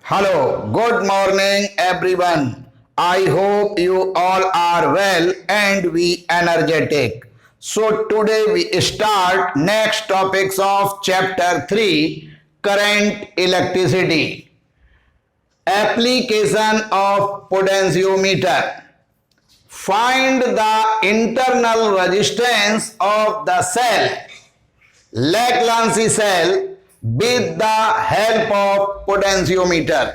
Hello, good morning everyone. I hope you all are well and we energetic. So today we start next topics of chapter 3 current electricity. Application of potentiometer. Find the internal resistance of the cell Lagrange cell with the help of potentiometer.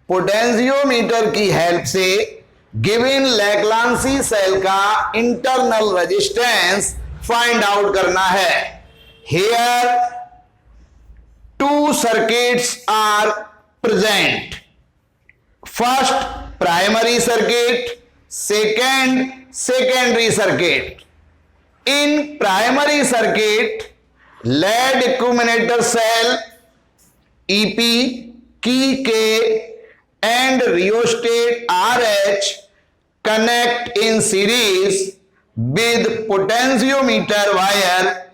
Potentiometer की help से given लैग्रांजी cell का internal resistance find out करना है. Here to circuits are present. First primary circuit, second secondary circuit. In primary circuit lead accumulator cell EP, key K and rheostat RH connect in series with potentiometer wire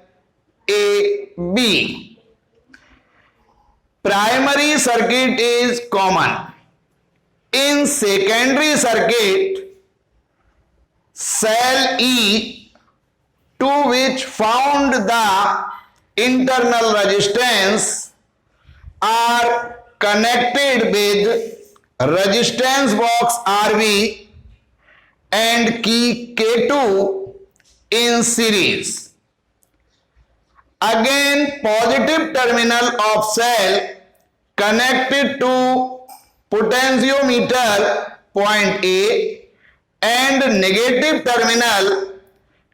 AB. Primary circuit is common. In secondary circuit, cell E to which found the internal resistance are connected with resistance box RV and key K2 in series. Again, positive terminal of cell connected to potentiometer point A and negative terminal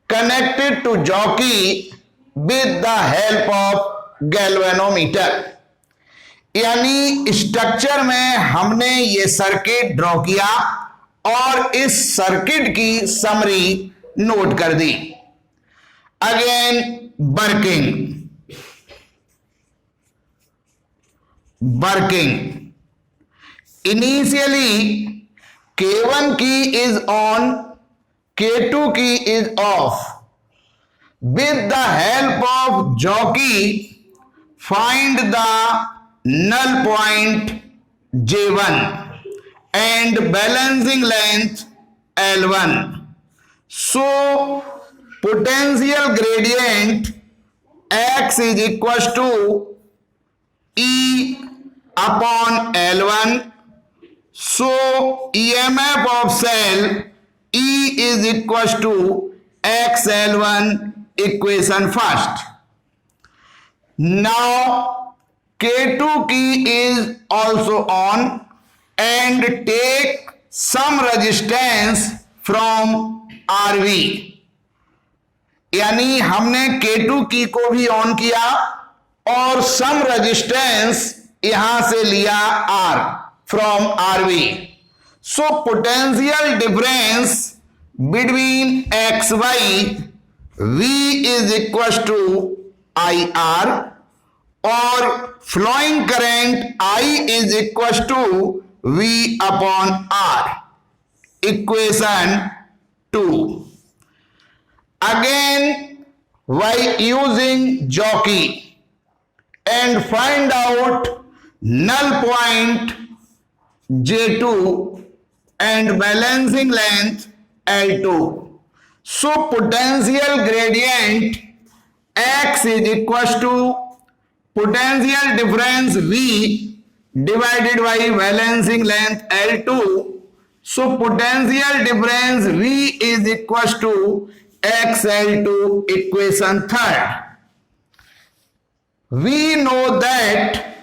connected to jockey with the help of galvanometer. यानी structure में हमने ये circuit draw किया और इस circuit की summary note कर दी. Again working initially K1 की इज ऑन, K2 की is off. With the help of jockey, find the null point J1 and balancing length L1. So, potential gradient X is equals to E upon L1. So, EMF of cell E is equals to XL1 equation first. Now K2 key is also on and take some resistance from RV. यानी हमने K2 की को भी on किया और सम resistance यहां से लिया R from RV. So potential difference between XY V is equals to IR or flowing current I is equals to V upon R. Equation 2. Again by using jockey and find out null point J2 and balancing length L2. So potential gradient X is equals to potential difference V divided by balancing length L2. So potential difference V is equals to XL2 equation third. We know that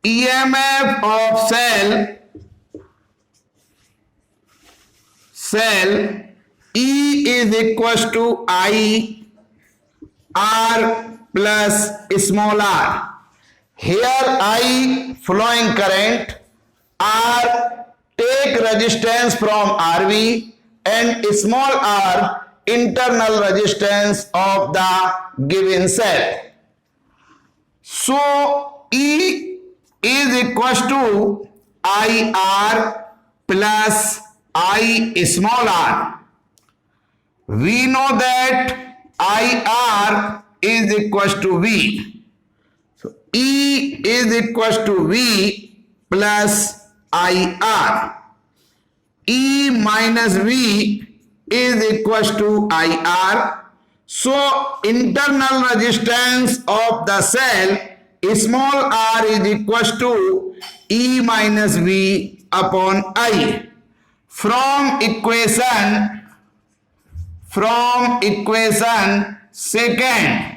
EMF of cell E is equals to I R plus small r. Here I flowing current, R take resistance from RV and small r internal resistance of the given cell. So E is equals to IR plus I small r. We know that IR is equals to V. So E is equals to V plus IR. E minus V is equals to IR. So internal resistance of the cell small r is equals to E minus V upon I. From equation second,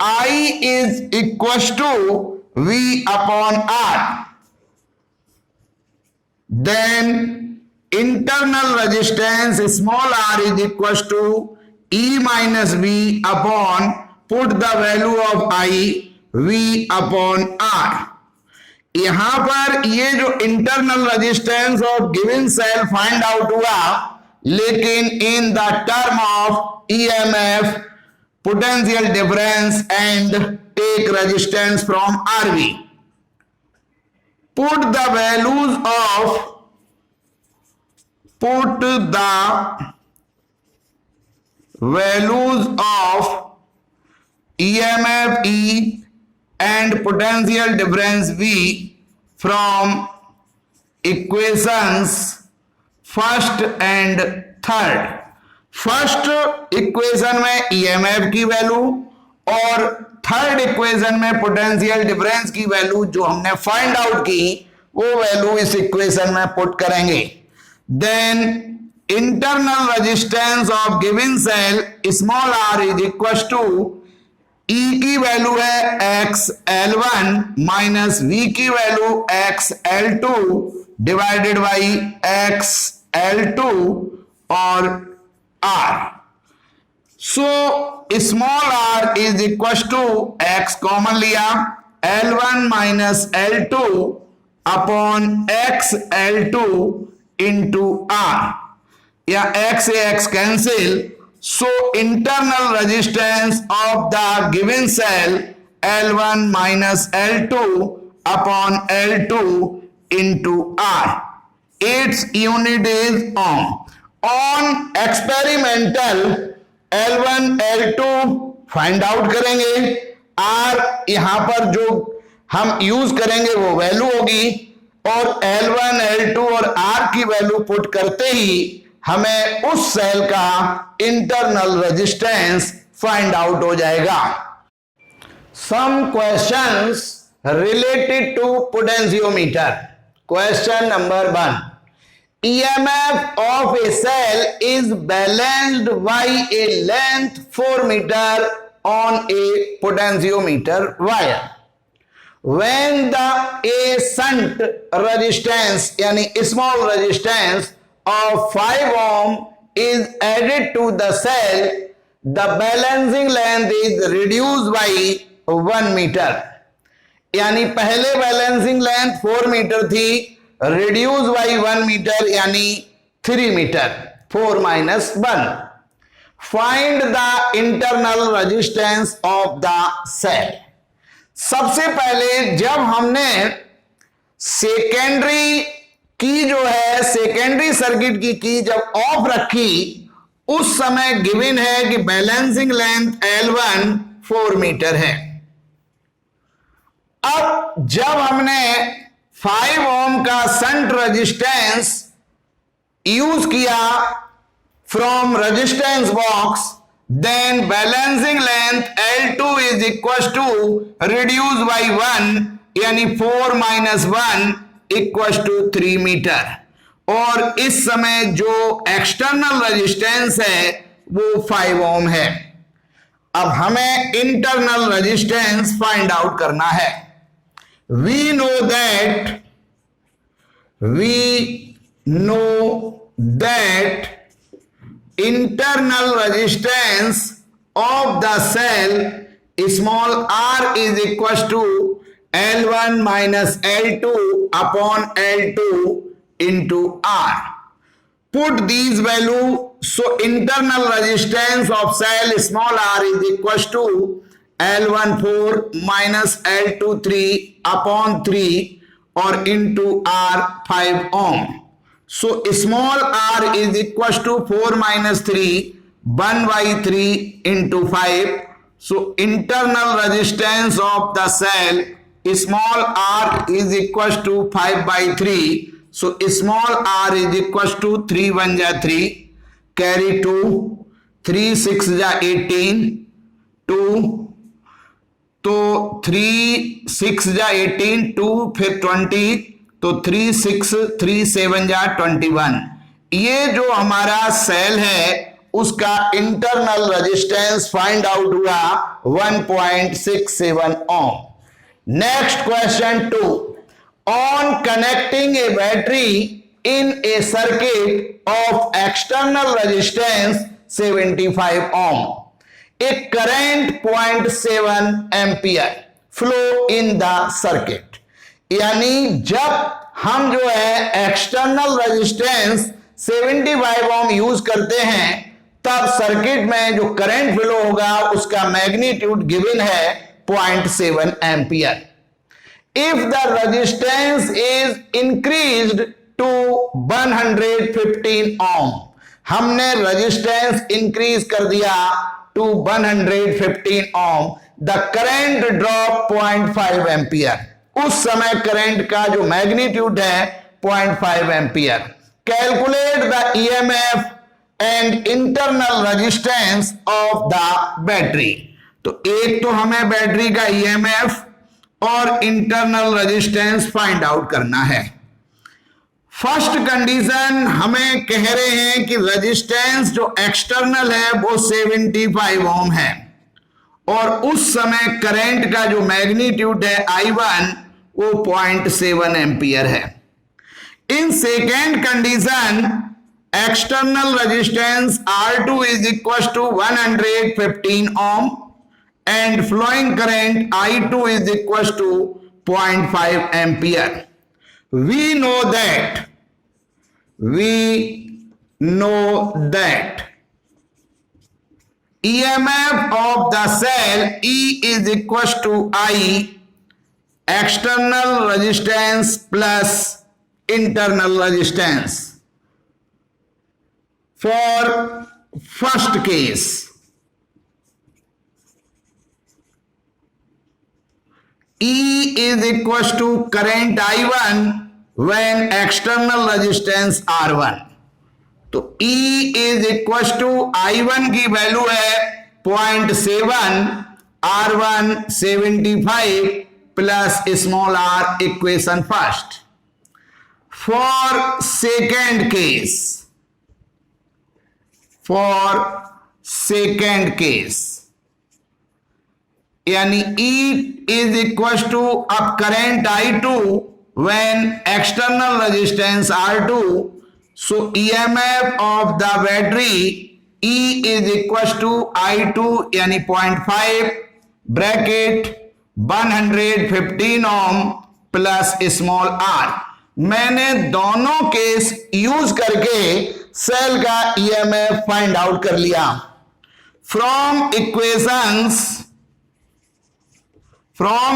I is equals to V upon R. Then internal resistance small r is equals to E minus V upon, put the value of I, V upon R. यहां पर ये जो internal resistance of given cell find out हुआ, लेकिन in the term of EMF, potential difference and take resistance from RV. Put the values of EMF E and potential difference V from equations first and third. First equation में EMF की value और third equation में potential difference की value जो हमने find out की, वो value इस इक्वेशन में पुट करेंगे. Then internal resistance of given cell small r is equal to E की वैल्यू है XL1 माइनस V की value XL2 divided by XL2 और R. So small r is equal to X common लिया, L1 minus L2 upon XL2 into R, या X से X cancel. So internal resistance of the given cell L1 minus L2 upon L2 into R. Its unit is ohm. On experimental L1 L2 find out करेंगे. R यहां पर जो हम use करेंगे वो value होगी, और L1 L2 और R की वैल्यू पुट करते ही हमें उस सेल का इंटरनल रेजिस्टेंस फाइंड आउट हो जाएगा. Some questions related to potentiometer. Question number 1. EMF of a cell is balanced by a length 4 meter on a potentiometer wire. When the a shunt resistance यानी small resistance of 5 ohm is added to the cell, the balancing length is reduced by 1 meter. यानी पहले balancing length 4 metre थी, reduce by 1 metre यानी 3 metre. 4 minus 1. Find the internal resistance of the cell. सबसे पहले जब हमने secondary की जो है सेकेंडरी सर्किट की जब ऑफ रखी, उस समय गिवन है कि बैलेंसिंग लेंथ L1 4 मीटर है. अब जब हमने 5 ओम का शंट रेजिस्टेंस यूज किया from resistance box, then balancing length L2 is equal to reduce by 1 यानी 4 माइनस 1 इक्वल टू 3 मीटर. और इस समय जो एक्सटर्नल रेजिस्टेंस है वो 5 ओम है. अब हमें इंटरनल रेजिस्टेंस फाइंड आउट करना है. We know that internal resistance of the cell small r is equal to L1 minus L2 upon L2 into R. Put these value. So internal resistance of cell small r is equal to L1 4 minus L2 3 upon 3 or into R 5 ohm. So small r is equal to 4 minus 3 1/3 into 5. So internal resistance of the cell small r is equals to 5/3. So small r is equals to 3 1 जा 3, carry 2, 3 6 जा 18, 2, तो 3 6 जा 18, 2 फिर 20, तो 3 6 3 7 जा 21. ये जो हमारा सेल है उसका इंटरनल रेजिस्टेंस फाइंड आउट हुआ 1.67 ohm. Next question 2. On connecting a battery in a circuit of external resistance 75 ohm, एक current 0.7 ampere flow in the circuit. यानी जब हम जो है एक्सटर्नल रेजिस्टेंस 75 ओम यूज करते हैं तब सर्किट में जो करंट फ्लो होगा उसका मैग्नीट्यूड गिवन है 0.7 ampere. If the resistance is increased to 115 ohm, हमने रेजिस्टेंस इंक्रीज कर दिया to 115 ohm, the current drop 0.5 ampere. उस समय करंट का जो मैग्नीट्यूड है 0.5 ampere. Calculate the EMF and internal resistance of the battery. तो एक तो हमें बैटरी का EMF और इंटरनल रेजिस्टेंस फाइंड आउट करना है. फर्स्ट कंडीशन हमें कह रहे हैं कि रेजिस्टेंस जो एक्सटर्नल है वो 75 ओम है और उस समय करंट का जो मैग्नीट्यूड है I1 वो 0.7 एम्पियर है. In second condition external resistance R2 is equals to 115 ohm and flowing current I2 is equals to 0.5 ampere. We know that EMF of the cell E is equals to I, external resistance plus internal resistance. For first case, E is equals to current I1 when external resistance R1. तो E is equals to I1 की value है 0.7, R1 75 plus small r equation first. For second case यानी E is equals to अब current I2 when external resistance R2, so EMF of the battery E is equals to I2 यानी 0.5 bracket 115 ohm plus small r. मैंने दोनों case use करके cell का EMF find out कर लिया. From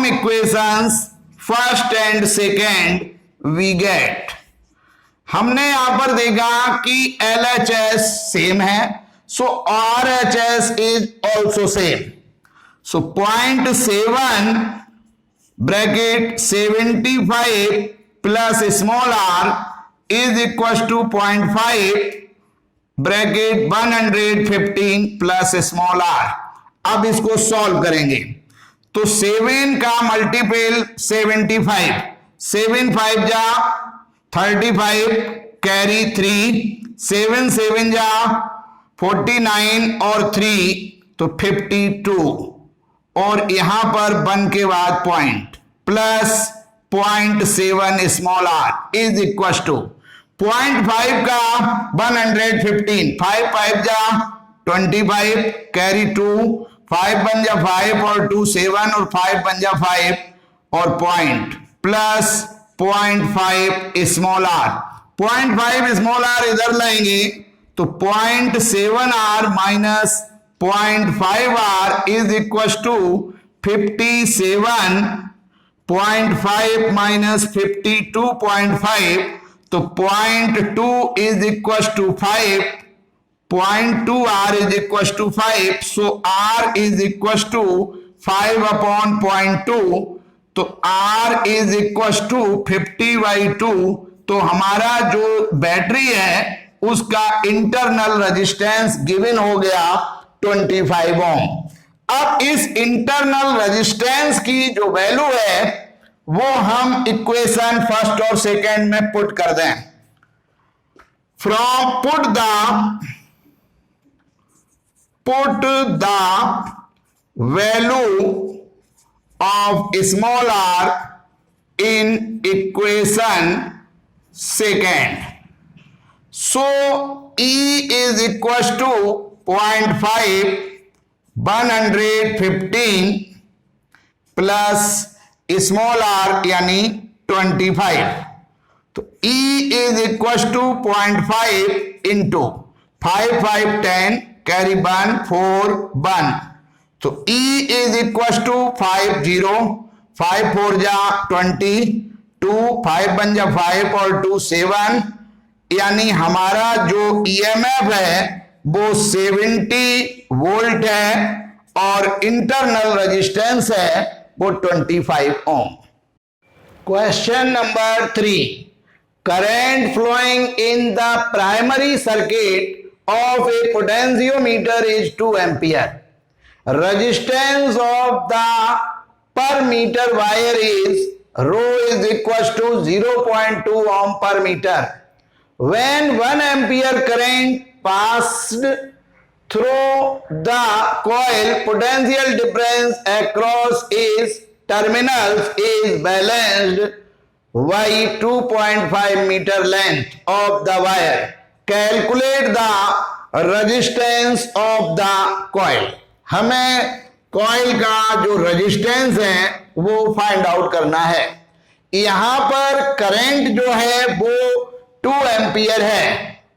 equations first and second we get, हमने यहां पर देखा कि LHS सेम है, सो RHS is also same. So 0.7 bracket 75 plus small r is equal to 0.5 bracket 115 plus small r. अब इसको सॉल्व करेंगे तो 7 का मल्टीपल 75, 7 5 जा 35 कैरी 3, 7 7 जा 49 और 3 तो 52 और यहां पर 1 के बाद point plus 0.7 small r is equal to 0.5 का 115, 5 5 जा 25 कैरी 2, 5 बन जा 5 और 2 7 और 5 बन जा 5 और point plus 0.5 small r. 0.5 small r इधर लाएंगे तो 0.7 r minus 0.5 r is equal to 57. 0.5 minus 52.5 तो 0.2 is equal to 5 0.2 r is equals to 5, so r is equals to 5 upon 0.2, तो r is equals to 50/2। तो हमारा जो बैटरी है उसका इंटरनल रेजिस्टेंस गिवन हो गया 25 ओम। अब इस इंटरनल रेजिस्टेंस की जो वैल्यू है वो हम इक्वेशन फर्स्ट और सेकेंड में पुट कर दें। From put the value of small r in equation second. So E is equals to 0.5 115 plus small r यानी 25। तो E is equals to 0.5 into 5 5 10 carry 1 4 1। तो E is equals to 5 0 5 4 जा 20 2 5 1 जा 5 और 2 7, यानी हमारा जो EMF है वो 70 वोल्ट है और इंटरनल रेजिस्टेंस है वो 25 ohm. Question number 3, current flowing in the primary circuit of a potentiometer is 2 ampere. Resistance of the per meter wire is rho is equals to 0.2 ohm per meter. When 1 ampere current passed through the coil, potential difference across its terminals is balanced by 2.5 meter length of the wire. Calculate the resistance of the coil. हमें coil का जो resistance है वो find out करना है। यहां पर current जो है वो 2 एम्पियर है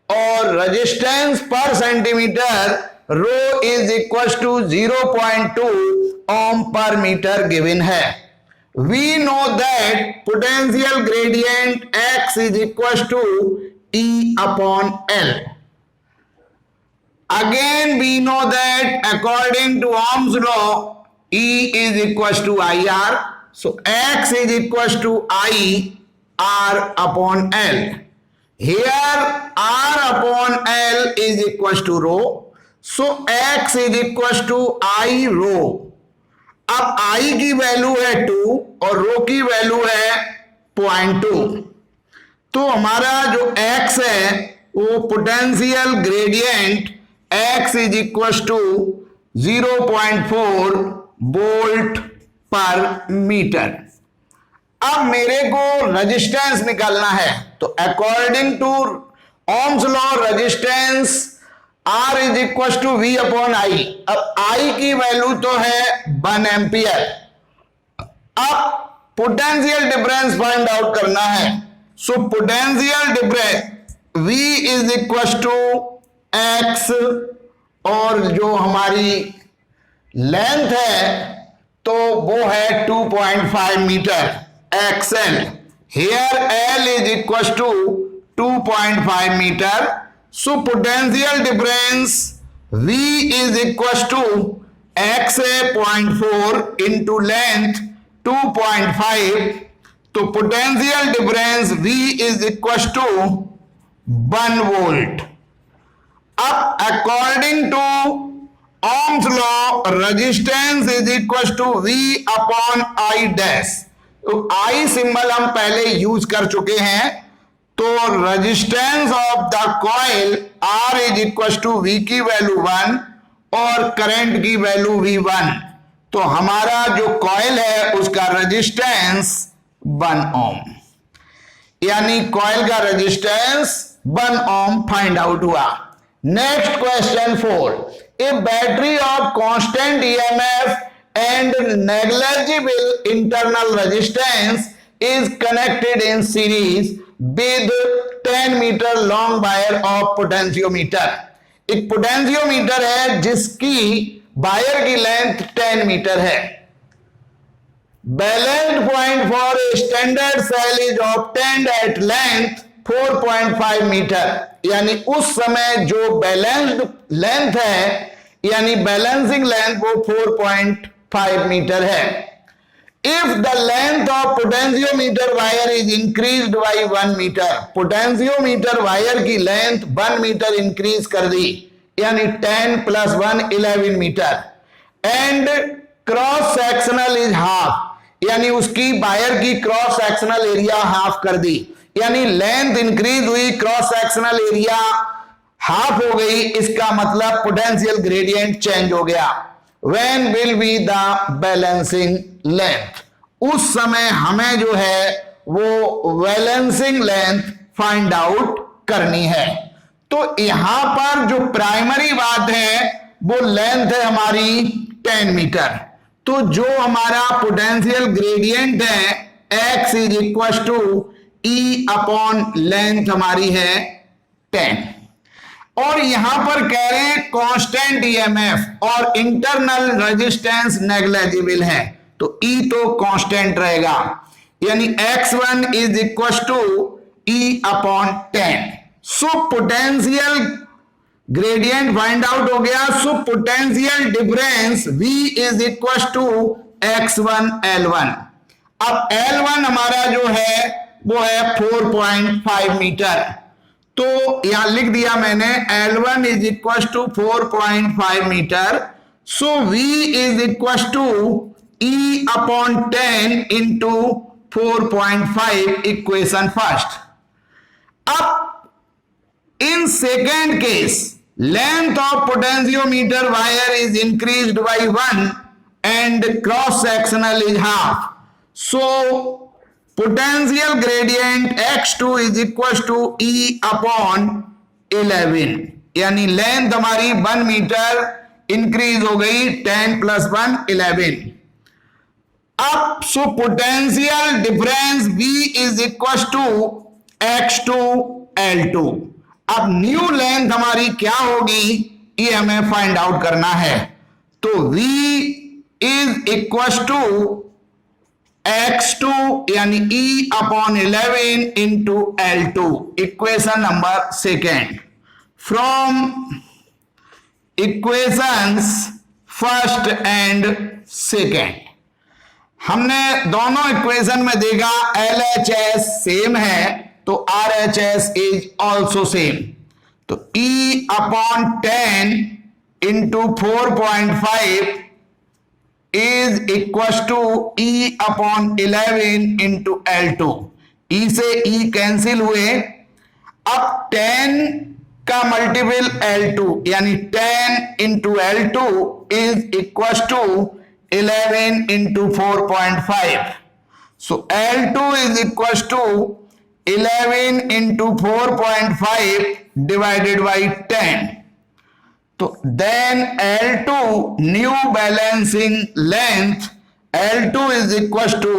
और resistance per centimetre rho is equal to 0.2 ohm per metre given है। We know that potential gradient x is equal to E upon L. Again we know that according to Ohm's law E is equals to IR, so X is equals to I R upon L. Here R upon L is equals to rho, so X is equals to I rho। अब I की value है 2 और rho की value है 0.2, तो हमारा जो X है वो potential gradient X is equals to 0.4 volt per metre. अब मेरे को रेजिस्टेंस निकालना है, तो according to Ohm's law resistance R is equal to V upon I। अब I की वैल्यू तो है 1 एम्पियर। अब पोटेंशियल डिफरेंस फाइंड आउट करना है, so potential difference V is equal to X और जो हमारी लेंथ है तो वो है 2.5 metre XL। Here L is equals to 2.5 metre, so potential difference V is equals to XA 0.4 into length 2.5, तो potential difference V is equals to 1 volt. अब according to Ohm's law resistance is equal to V upon I dash. तो I symbol हम पहले use कर चुके हैं, तो resistance of the coil R is equal to V की value 1 और करंट की वैल्यू V1, तो हमारा जो कॉइल है उसका रेजिस्टेंस 1 ओम, यानी कॉइल का रेजिस्टेंस 1 ओम फाइंड आउट हुआ। Next question 4. A battery of constant EMF and negligible internal resistance is connected in series with 10 meter long wire of potentiometer. एक पोटेंशियोमीटर है जिसकी वायर की लेंथ 10 मीटर है। Balanced point for a standard cell is obtained at length 4.5 metre, यानी उस समय जो balanced length है, यानी बैलेंसिंग लेंथ वो 4.5 मीटर है। If the length of potentiometer wire is increased by 1 metre, potentiometer wire की लेंथ 1 मीटर इंक्रीज कर दी, यानी 10 + 1 11 metre, and cross sectional is half, यानी उसकी वायर की क्रॉस सेक्शनल एरिया हाफ कर दी, यानी लेंथ इंक्रीज हुई, क्रॉस सेक्शनल एरिया हाफ हो गई, इसका मतलब पोटेंशियल ग्रेडियंट चेंज हो गया। When will be the balancing length? उस समय हमें जो है वो बैलेंसिंग लेंथ फाइंड आउट करनी है। तो यहां पर जो प्राइमरी बात है वो लेंथ है हमारी 10 मीटर। तो जो हमारा पोटेंशियल ग्रेडियंट है x is equal to E upon length हमारी है 10, और यहां पर कह रहे हैं कांस्टेंट ईएमएफ और इंटरनल रेजिस्टेंस नेग्लिजिबल है, तो ई तो कांस्टेंट रहेगा, यानी x1 is equal to E upon 10। So potential gradient find out हो गया। So potential difference V is equal to x1 L1। अब L1 हमारा जो है वो है 4.5 मीटर, तो यहां लिख दिया मैंने L1 is equal to 4.5 metre. So V is equal to E upon 10 into 4.5, equation first. अब in second case length of potentiometer wire is increased by 1 and cross sectional is half, so potential gradient x2 is equal to E upon 11, यानी length हमारी 1 metre increase हो गई, 10 + 1 11। अब so potential difference V is equal to x2 L2। अब new length हमारी क्या होगी ये हमें फाइंड आउट करना है। तो V is equal to x2 यानी E upon 11 into L2, equation number second. From equations first and second हमने दोनों इक्वेशन में देखा LHS सेम है तो RHS इज ऑल्सो सेम, तो E upon 10 into 4.5 is equal to E upon 11 into L2। E से E cancel हुए, अब 10 का मल्टीपल L2 यानी 10 into L2 is equal to 11 into 4.5, so L2 is equal to 11 into 4.5 divided by 10, तो then L2 new balancing length L2 is equal to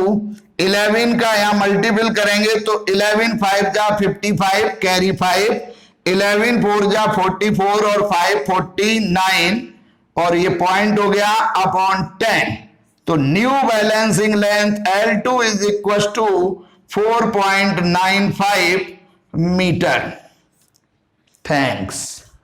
11 का यहां multiple करेंगे तो 11 5 जा 55 कैरी 5, 11 4 जा 44 और 5 49, और ये पॉइंट हो गया अपॉन 10, तो new balancing length L2 is equal to 4.95 metre. Thanks.